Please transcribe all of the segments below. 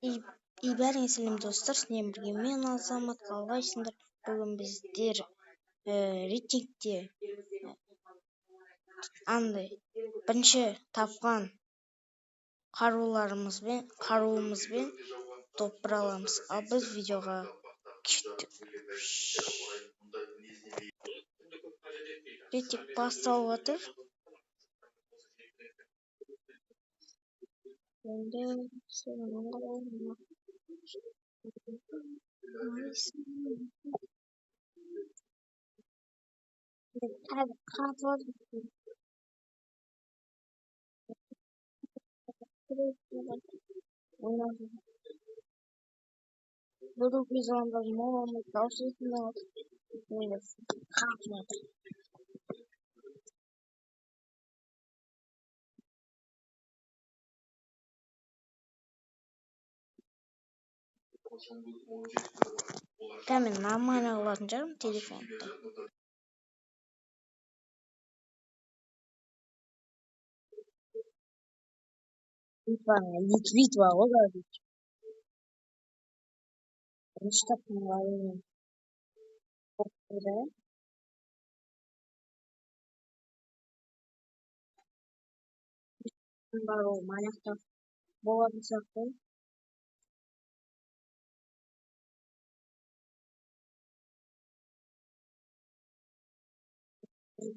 Бәріңе сәлем достар, сіздермен бірге мен Азамат, қалайсыңдар? Бүгін біздер рейтингте бірінші тапқан қаруымызбен доппыр аламыз. Ал біз видеоға кеттік. Рейтинг басталып жатыр. Буду призван возможно должительного хатмата. Мен нормально алатын жарым телефонда. Ликвид var o da. Işte bunların topları. Bunlar o manyak boğazı.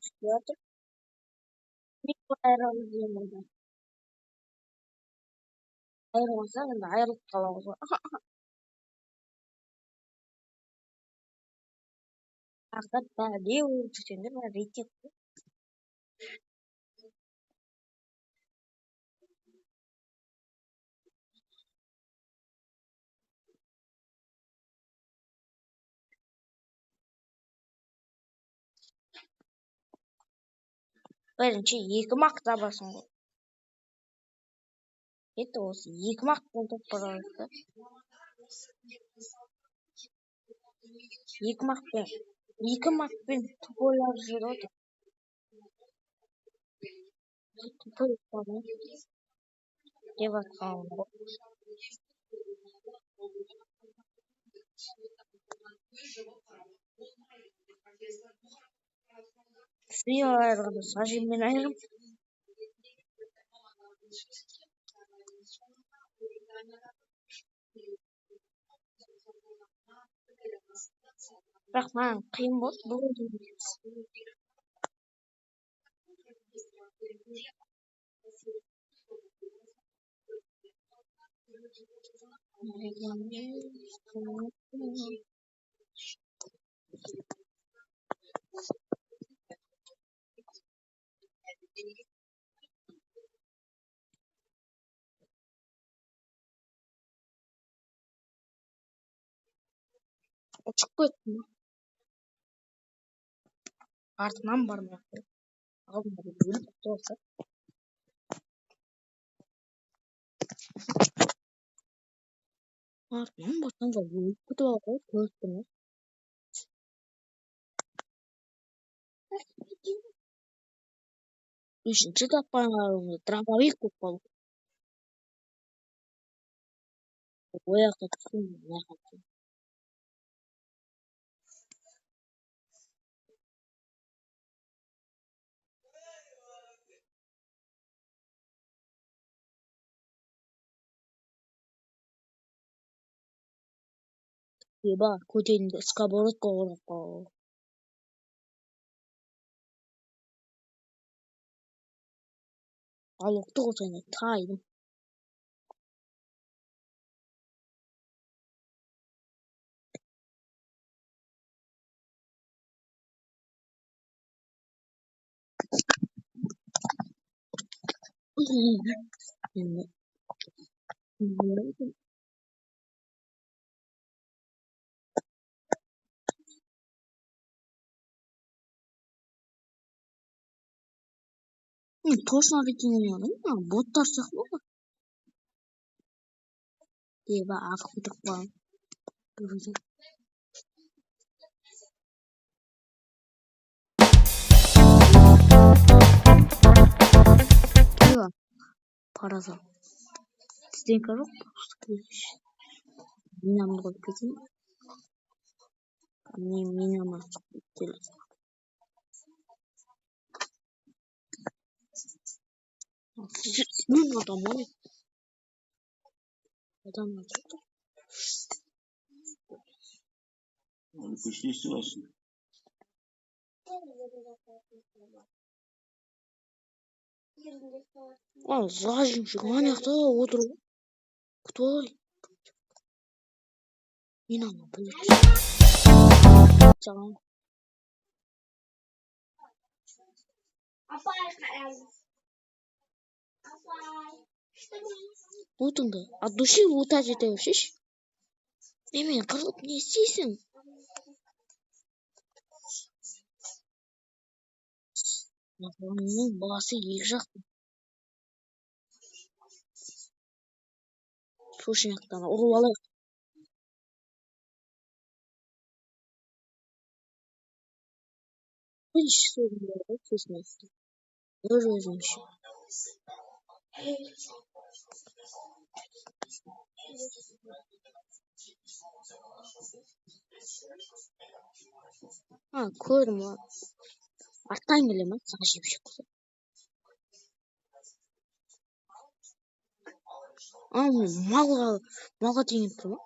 Çıkıyordu. Bir ayrıldı. Ayrılsa da ayrılıp kalamaz. Artık daha ne oldu şimdi ben reddettim. Бірінші екі мақта басын ғой. Еті осы екі мақтан топпар алды. Екі мақпен топ жүреді. Топ ойладым. Деп атқаным ғой. Suyu ayırdı. Sacimden ayırım. Бірақ маған қиын болды бүгін. Uçuk kötü. Артынан бармақ. Алдында бөліп тұрса. Артынан барсаңға бөліп күтіп алға көзді. Үшінші тапқан қаруымыз дробовик болып қалды. Ояққа түстім. Еба, көтенді сковородка орап қалды. Ал оқты қосайын тайдым. Точно рекомендую. Боттар сияқты ғой. Еба, ағып кетіп қалған. Еба, параза. Стенка жоқ. Минамды қойып кетейін. Мен минама шығып келесің. Мен адам ой. Адам отыр. Көшесіз алсын. Зажимщик маньяқта отыр. Кто? Минама біліп. Саған. Лутыңды. От души лутать ете өшеш. Немен қырылып не істейсің? Оның баласы екі жақты. Сушынақтан ұрып алайық. Бір сөзім бар ғой, сөзім айтты. Өзім үшін. Көрдім ғой. Арттан келе ма? Зажимщик. Малға теңіп тұр ма?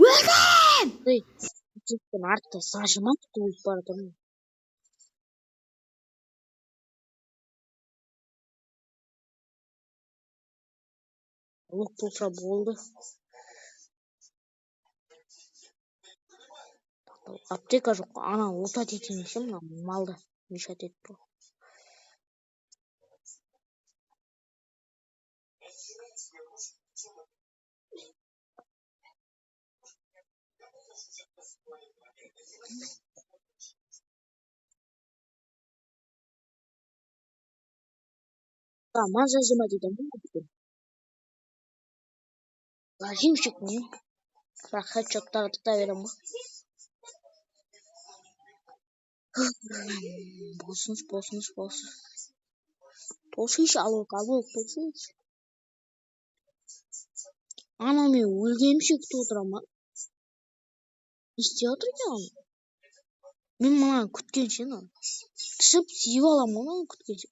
Өлдім! Тектен артта зажимат туып бара тұрмын. Лук болса болды. Аптека жоқ. Ана лутать етейін десем, малды мешать етіп тұр. Маза зажимать етемін. Зажимщик не? Бірақ хедшоттарды да берем ғой. Босыншы. Толшыш, алок, толшыш. Ана мен өлгенше күтіп отырам ба? Не істеп отыр екен? Мен мына күткенше тышып сүйіп алам ғой мына күткенше.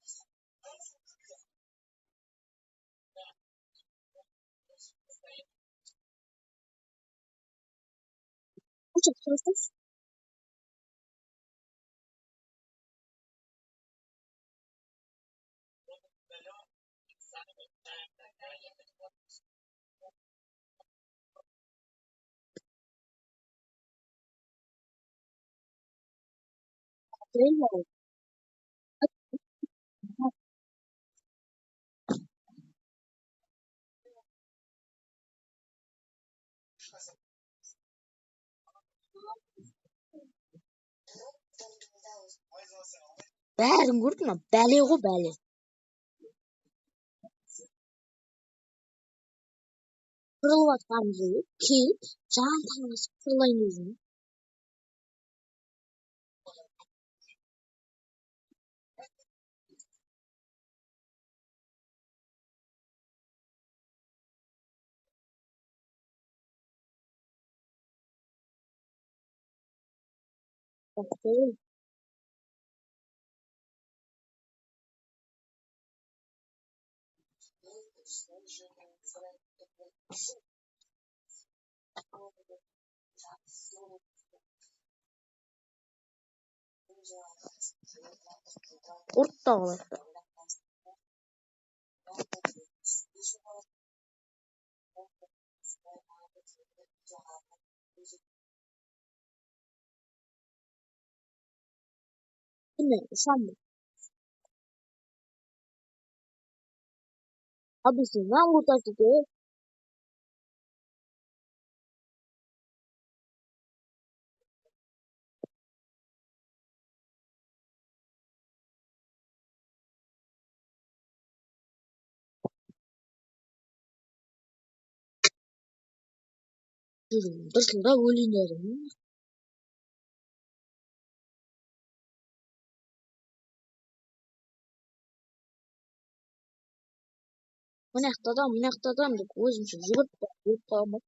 Бәрін көрдің ме? Бәле ғой бәле. Қырылып атқанымызды келіп, жан танысып қырылайын өзін. Ұртта қалайық. Кіммен? Ұшамын. Объяснен лутать ете. Дырсылдап өлеңдер. Mına adam деп өзімше жүгіріп қаламын.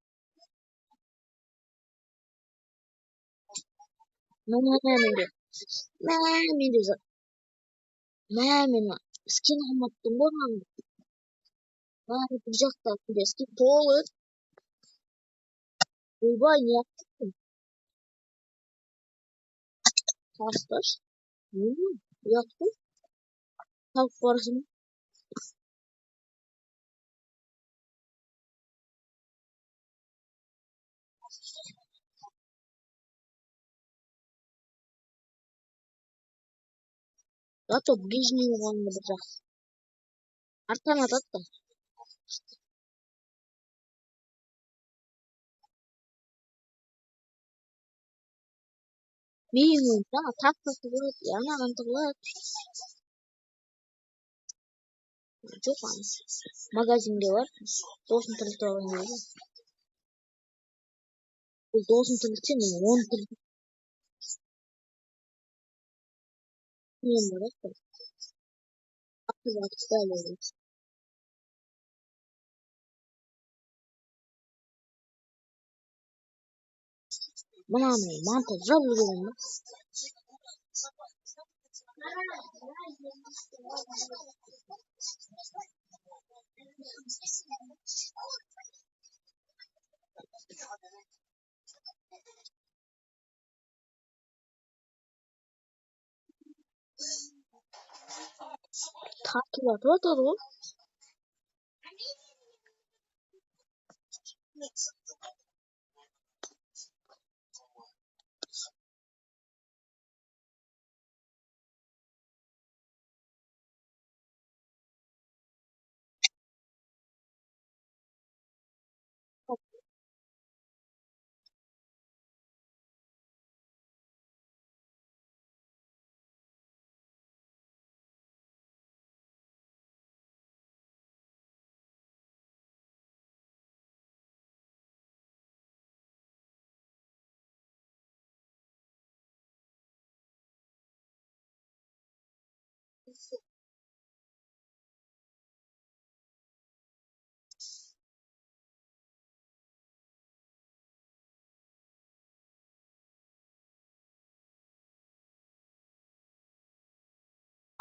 Мен скин алмаппын ғой маған. Бір жақта скин толы. Ойбай, не yaptın? Taştaş. Yaptım. Tavuk parasını. Зато ближний болғанды бір жақсы. Арттан атады да. Менің ойымша тақ тығылады, анаған тығылады. Жоқ ана. Магазинге бар. Досын тірілтіп алған кезде. Бұл досын тірілтсе, мен 10 тірілтіп. Мен бар. Атып дәл. Мынаны мантып жабылып жүрген ба? Тартылатып атады ғой.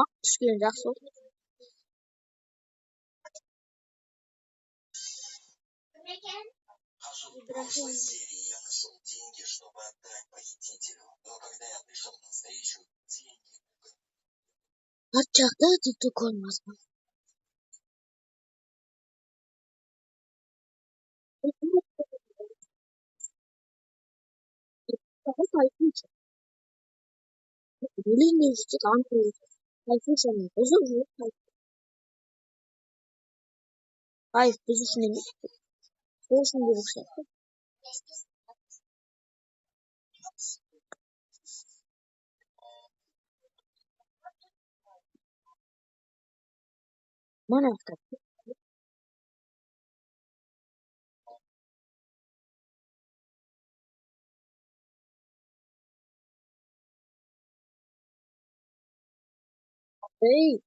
Ақ түскен жақсы болды. Арт жақта тикток көрмесін. Өлеңден жүрсе аңқылы. Тайфушаның ұзын жүріп Hayır, biz үшін емес. Сол үшін де ұқсайды. Мана кітап. Ей.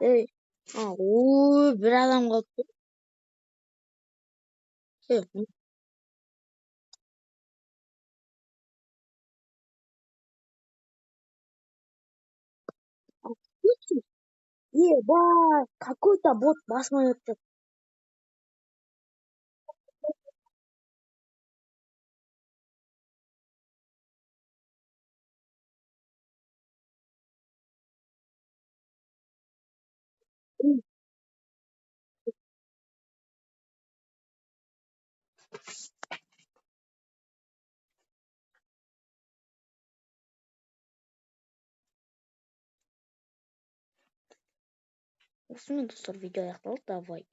Ой, бір адам қалыпты. Ебать, какой-то бот басма өтті. Осымен достар, видео аяқталды. Давай.